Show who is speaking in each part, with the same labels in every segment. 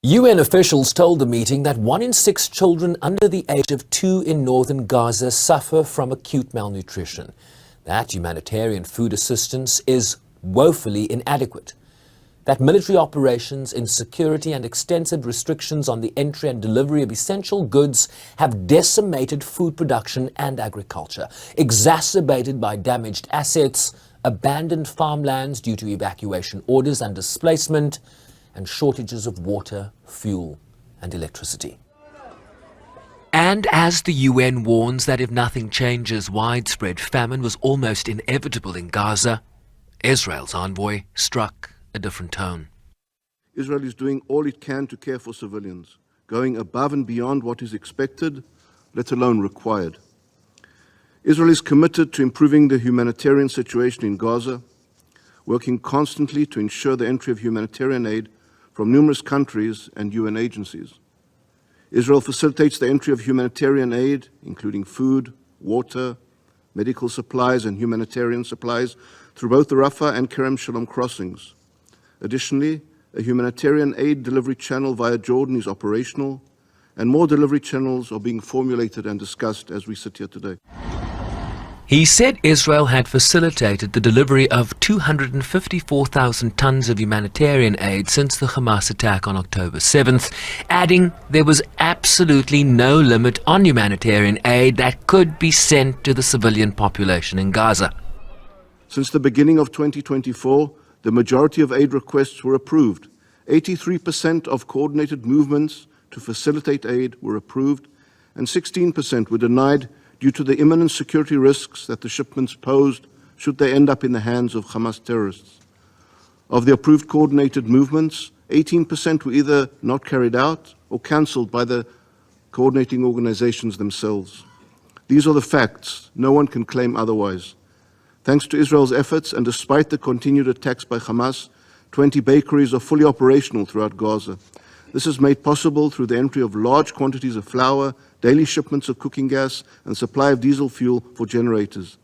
Speaker 1: UN officials told the meeting that 1 in 6 children under the age of 2 in northern Gaza suffer from acute malnutrition. That humanitarian food assistance is woefully inadequate. That military operations, insecurity and extensive restrictions on the entry and delivery of essential goods have decimated food production and agriculture, exacerbated by damaged assets, abandoned farmlands due to evacuation orders and displacement, and shortages of water, fuel and electricity. And as the UN warns that if nothing changes, widespread famine was almost inevitable in Gaza, Israel's envoy struck a different tone.
Speaker 2: Israel is doing all it can to care for civilians, going above and beyond what is expected, let alone required. Israel is committed to improving the humanitarian situation in Gaza, working constantly to ensure the entry of humanitarian aid from numerous countries and UN agencies. Israel facilitates the entry of humanitarian aid, including food, water, medical supplies and humanitarian supplies, through both the Rafah and Kerem Shalom crossings. Additionally, a humanitarian aid delivery channel via Jordan is operational, and more delivery channels are being formulated and discussed as we sit here today.
Speaker 1: He said Israel had facilitated the delivery of 254,000 tons of humanitarian aid since the Hamas attack on October 7th, adding there was absolutely no limit on humanitarian aid that could be sent to the civilian population in Gaza.
Speaker 2: Since the beginning of 2024, the majority of aid requests were approved. 83% of coordinated movements to facilitate aid were approved, and 16% were denied due to the imminent security risks that the shipments posed should they end up in the hands of Hamas terrorists. Of the approved coordinated movements, 18% were either not carried out or cancelled by the coordinating organizations themselves. These are the facts. No one can claim otherwise. Thanks to Israel's efforts and despite the continued attacks by Hamas, 20 bakeries are fully operational throughout Gaza. This is made possible through the entry of large quantities of flour, daily shipments of cooking gas, and supply of diesel fuel for generators.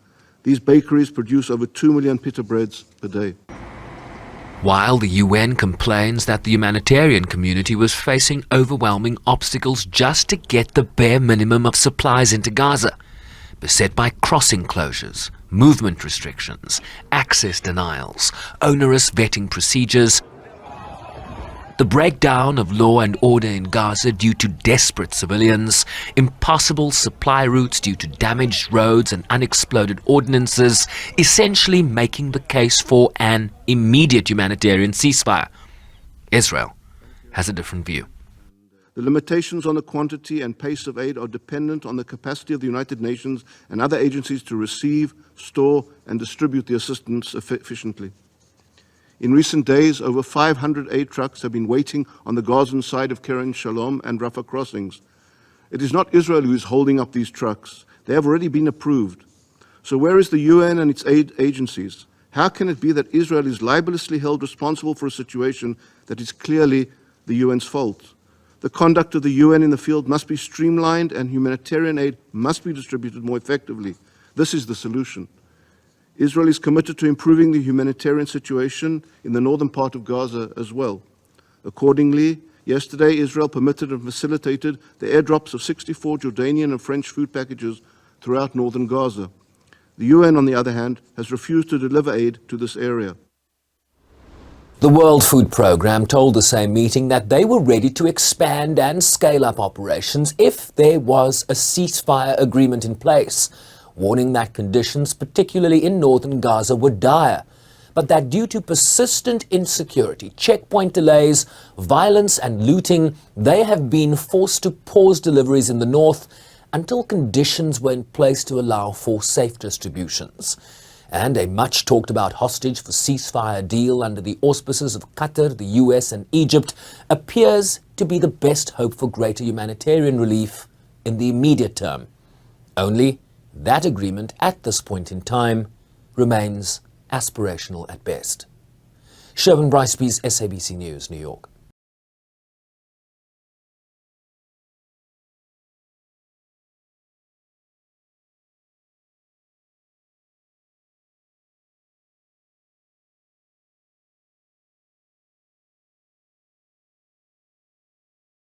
Speaker 2: These bakeries produce over 2 million pita breads per day.
Speaker 1: While the UN complains that the humanitarian community was facing overwhelming obstacles just to get the bare minimum of supplies into Gaza, beset by crossing closures, movement restrictions, access denials, onerous vetting procedures, the breakdown of law and order in Gaza due to desperate civilians, impossible supply routes due to damaged roads and unexploded ordnances, essentially making the case for an immediate humanitarian ceasefire. Israel has a different view.
Speaker 2: The limitations on the quantity and pace of aid are dependent on the capacity of the United Nations and other agencies to receive, store, and distribute the assistance efficiently. In recent days, over 500 aid trucks have been waiting on the Gazan side of Kerem Shalom and Rafah crossings. It is not Israel who is holding up these trucks. They have already been approved. So where is the UN and its aid agencies? How can it be that Israel is libelously held responsible for a situation that is clearly the UN's fault? The conduct of the UN in the field must be streamlined and humanitarian aid must be distributed more effectively. This is the solution. Israel is committed to improving the humanitarian situation in the northern part of Gaza as well. Accordingly, yesterday Israel permitted and facilitated the airdrops of 64 Jordanian and French food packages throughout northern Gaza. The UN, on the other hand, has refused to deliver aid to this area.
Speaker 1: The World Food Programme told the same meeting that they were ready to expand and scale up operations if there was a ceasefire agreement in place, warning that conditions, particularly in northern Gaza, were dire, but that due to persistent insecurity, checkpoint delays, violence and looting, they have been forced to pause deliveries in the north until conditions were in place to allow for safe distributions. And a much-talked-about hostage for ceasefire deal under the auspices of Qatar, the US and Egypt appears to be the best hope for greater humanitarian relief in the immediate term. Only that agreement at this point in time remains aspirational at best. Sherwin Bryceby's SABC News, New York.